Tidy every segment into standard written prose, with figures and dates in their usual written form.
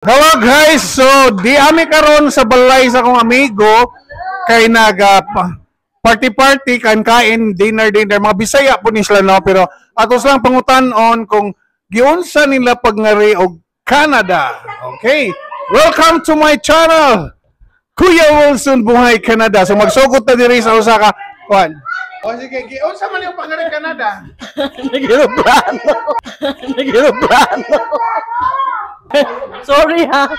Hello guys, so di ami karon sa balay sa akong amigo kay naga party kan kain dinner mga Bisaya po ni sila no, pero atos lang pangutan-on kung giunsa nila pagngari og Canada. Okay, welcome to my channel, Kuya Wilson Buhay Canada. So magsugot na diri sa usa ka kwan. O sige, giunsa man yung pagngari Canada? Nagiroplano. Sorry ha.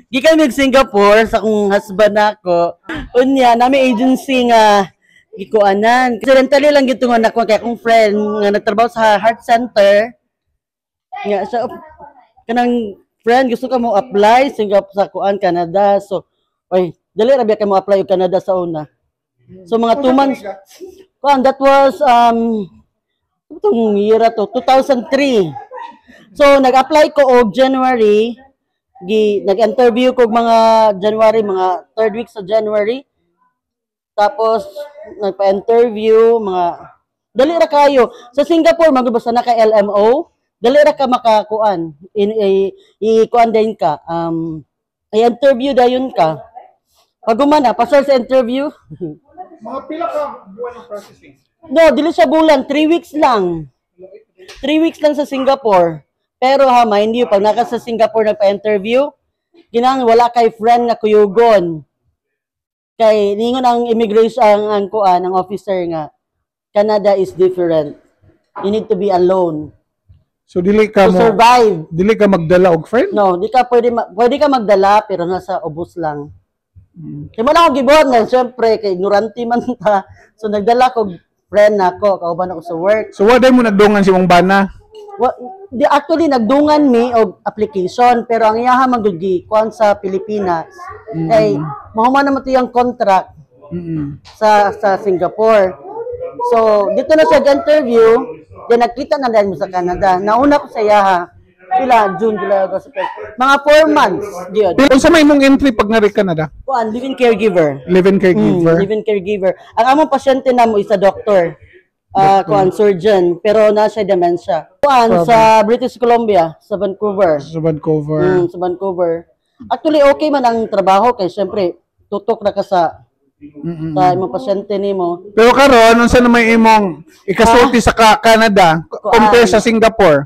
Gikan mig Singapore sa akong husband nako. Unya nami agency nga gikuanan. Accidentally lang gito nga nako kay akong friend nga nagtrabaho sa heart center. Nga sa kanang friend gusto ka mo apply Singapore sa kuan Canada. So, oy, dali ra ka mo apply og Canada sa una. So mga 2 months. Kuan that was itong year to 2003. So, nag-apply ko og January, nag-interview ko mga January, mga 3rd week sa January. Tapos, nagpa-interview, dali ra kayo. Sa Singapore, magbasa na ka LMO, dali ra ka makakuan. I-kuan din ka, i-interview dayon ka. Pag umana, pasal sa interview. Mga pila ka buwan ng processing? No, dili siya bulan, 3 weeks lang. 3 weeks lang sa Singapore. Pero ha, mind you, pag naka sa Singapore nagpa-interview, ginang wala kay friend na kuyugon. Kay ningon ang immigration ang kuan ang officer nga Canada is different. You need to be alone. So dili ka to survive. Dili ka magdala og friend? No, di ka pwede ka magdala pero nasa ubos lang. Kaya mo na ako gibuhat na, siyempre, kay ignorante man ta. So nagdala ko friend nako, kauban ako sa work. So waday mo nagdungan si mong bana? Actually, nagdungan mi og application, pero ang iyaha magdugi kuan sa Pilipinas. Kay mahuman naman ito yung contract sa Singapore. So, dito na siya interview, then nakita na dahil mo sa Canada. Nauna ko sa iyaha, June, July, August, mga 4 months. Kung sa may mong entry pag nari Canada? Kuan, live-in caregiver. Live-in caregiver? Live-in caregiver. Ang among pasyente na mo isa doktor. Kuan surgeon, pero na siya dementia. Kuan sa British Columbia, sa Vancouver. Sa Vancouver. Sa Vancouver. Actually okay man ang trabaho kay syempre tutok na ka sa imong pasyente nimo. Pero karon unsa na may imong ikasulti sa Canada compare sa Singapore?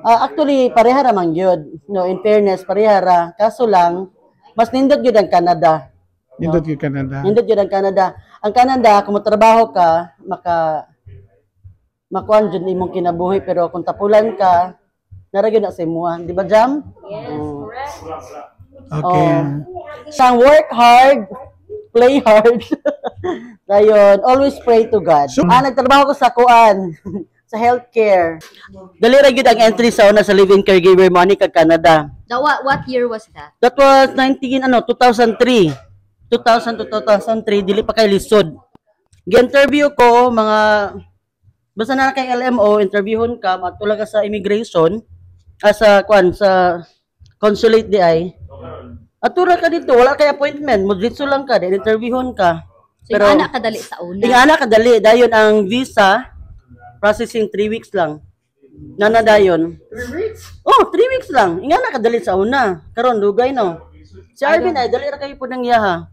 Actually pareha ra man gyud. No, in fairness pareha ra. Kaso lang mas nindot gyud ang Canada. Nindot gyud Canada. Nindot gyud ang Canada. Ang Canada kung trabaho ka makuan jud imong kinabuhi, pero kung tapulan ka nara gyud na sa imuha, di ba Jam? Yes, correct. Okay. Sang work hard, play hard. Dayon, always pray to God. So, nagtrabaho ko sa kuan sa healthcare. Dali ra gyud ang entry sa una sa live-in caregiver mo ani ka Canada. What year was that? That was 2003. 2000 to 2003, dili pa kay lisod. Gi-interview ko mga basta na kay LMO, interviewon ka, matula ka sa immigration, sa consulate di ay. Atura ka dito, wala kay appointment, mo dito lang ka, interviewon ka. So, pero ingana kadali sa una. Ingana kadali, dayon ang visa processing 3 weeks lang. Nana dayon. 3 weeks? Oh, 3 weeks lang. Ingana kadali sa una. Karon dugay no. Si Arvin ay dali ra kay pud nang yaha.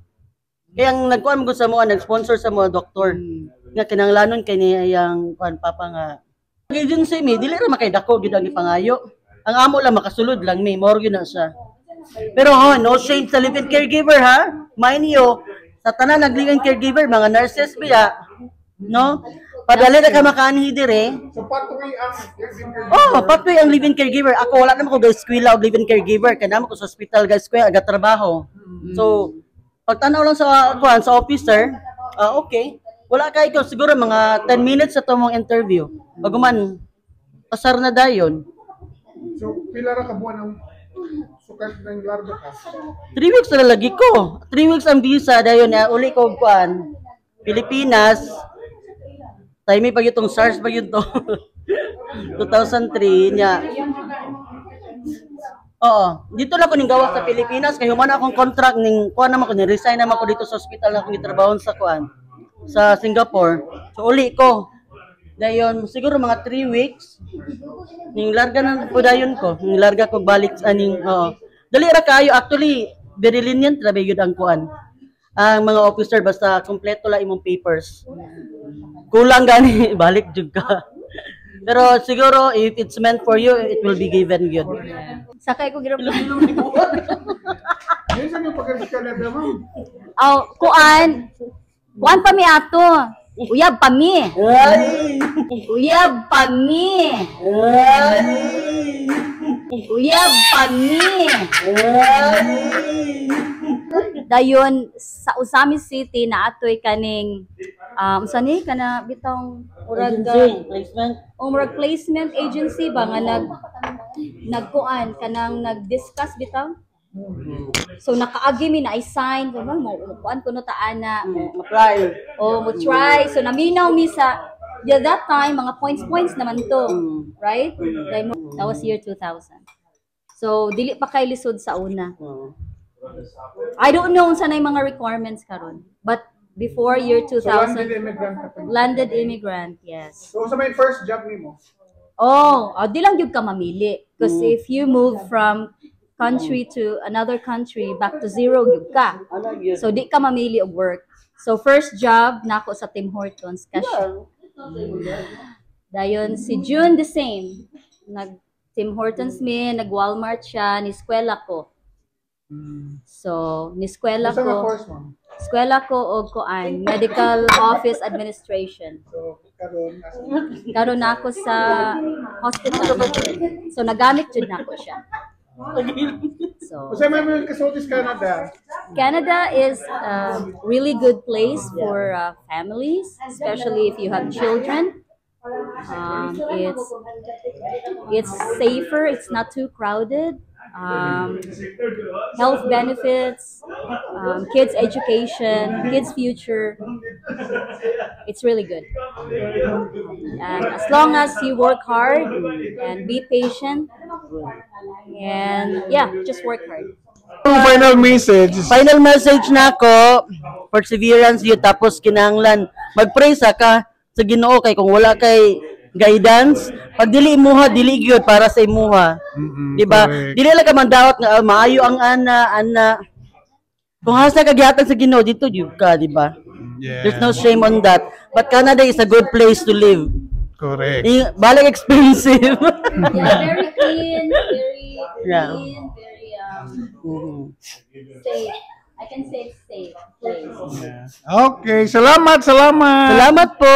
Kaya ang nagkuan mo sa mo, nag-sponsor sa mo doktor. Nga kinanglanon kay niyang kuan papa nga. Agency mi dili ra makaydako gyud ang ipangayo. Ang amo lang makasulod lang mi, more gyud na siya. Pero no shame sa live-in caregiver ha. Mind you, sa tanan nag-live-in caregiver mga nurses biya, no? Padali na ka makaanhi dire. So patuloy ang live-in caregiver. Oh, patuloy ang live-in caregiver. Ako wala naman ko ga-eskwela og live-in caregiver, kaya naman ko sa hospital ga-eskwela aga trabaho. So pagtanaw lang sa kuan sa officer, okay. Wala kay ko siguro mga 10 minutes sa tumong interview. Baguman pasar na dayon. So pila ra ka buwan ang sukat ng lardo ka? 3 weeks na lagi ko. 3 weeks ang visa dayon na uli ko kuan Pilipinas. Time pa gyud SARS pa gyud to. 2003 niya. Oo, dito lang ko ning gawas sa Pilipinas kay human akong contract ning kuan naman ko ni resign naman ko dito sa hospital na akong gitrabahon sa kuan sa Singapore. So uli ko. Dayon, siguro mga 3 weeks. Ning larga na po dayon ko. Ning larga ko balik aning oo. Dali ra kayo actually, very lenient ra gyud ang kuan. Ang mga officer basta kompleto la imong papers. Kulang gani balik jud ka. Pero siguro if it's meant for you, it will be given yun. Sakay ko gira. Ayun sa mga pagkakaskalada, ma'am. Oh, kuan. Kuan pa mi ato. Uyab pa mi. Ay! Uyab pa mi. Ay! Uyab pa mi. Ay! Dayon sa Usami City na atoy kaning usa ni kana bitong murag Agency, placement. murag placement agency ba nga nagkuan kanang nag-discuss bitaw. So nakaagi mi na i-sign mo kuan kuno ta ana Apply. mo try. So naminaw mi sa that time mga points naman to, right? That was year 2000. So dili pa kay lisod sa una. I don't know unsa na yung mga requirements karon. But before year 2000, landed immigrant, yes. So, sa may first job nimo? Di lang gyud ka mamili. Because if you move from country to another country, back to zero gyud ka. So, di ka mamili og work. So, first job, nako sa Tim Hortons, cashier. Dayon, si June the same. Nag-Tim Hortons mi, nag-Walmart siya, ni-eskwela ko. So, ni-eskwela Sa mga ko. course, ma'am? Eskwela ko og kuan, Medical Office Administration. So, karon Karon na ako sa hospital. So nagamit jud nako siya. So Sa may mga kasultis Canada, Canada is a really good place for families, especially if you have children. It's safer. It's not too crowded. Health benefits, kids' education, kids' future. It's really good. And as long as you work hard and be patient, and yeah, just work hard. final message. Final message na ako, perseverance yun, tapos kinahanglan mag-pray sa ka sa Ginoo kay kung wala kay guidance, pag dili imuha, dili gyud para sa imuha. Di ba? Dili lang ka mandawat nga maayo ang ana. Kung hasa ka gihatag sa Ginoo dito gyud ka, di ba? Yeah. There's no shame on that. But Canada is a good place to live. Correct. Balik expensive. Yeah, very clean, very Yeah. clean, very safe. I can say it's safe place. Okay, salamat. Salamat po.